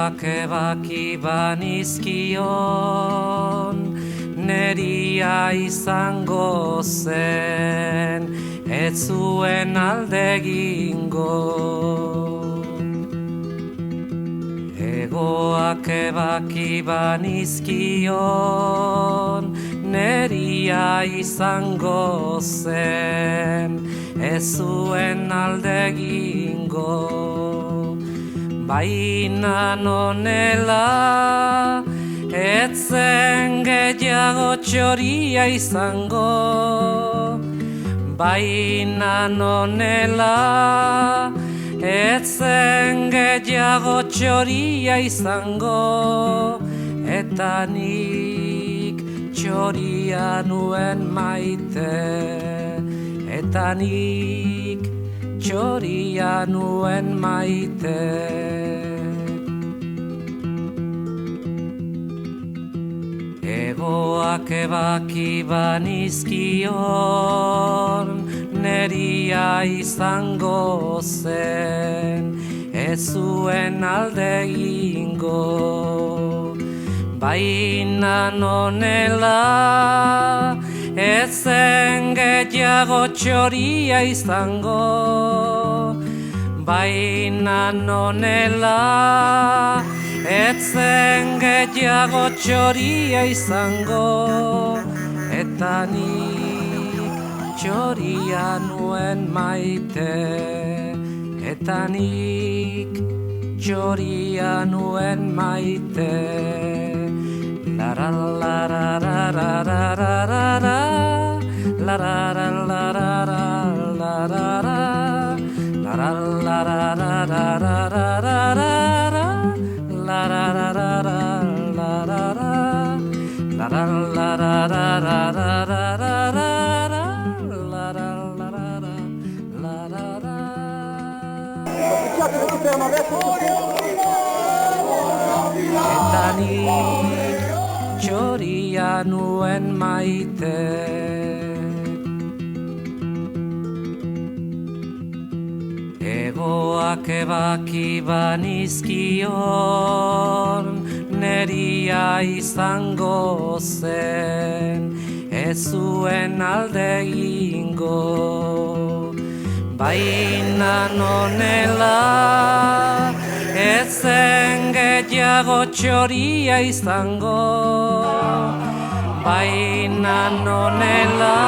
Egoak ebaki banizkion, neria izango zen, ez zuen alde egingo. Egoak ebaki banizkion, neria izango zen, ez zuen alde egingo. Baina nonela, ez zen gehiago txoria izango. Baina nonela, ez zen gehiago txoria izango. Eta nik txoria nuen maite, eta nik txoria nuen maite. Egoak ebaki banizkion, neria izango zen, ez zuen alde egingo. Baina nonela, ez zen gehiago txoria izango. Baina nonela, ez zen gehiago txoria izango. Eta nik txoria nuen maite, eta nik txoria nuen maite. Eta nik txoria nuen maite. Egoak ebaki banizkion, neria izango zen, ez zuen alde egingo. Baina nonela, ez zen gehiago txoria izango. Baina nonela,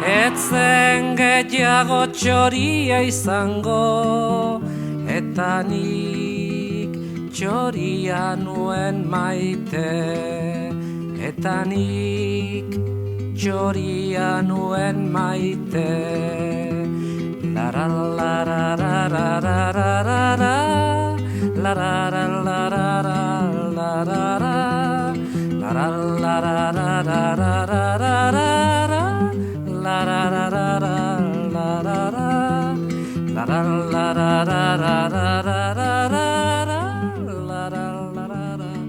ez zen gehiago txoria izango. Eta nik txoria nuen maite, eta nik txoria nuen maite. La la la la la la la la la la la la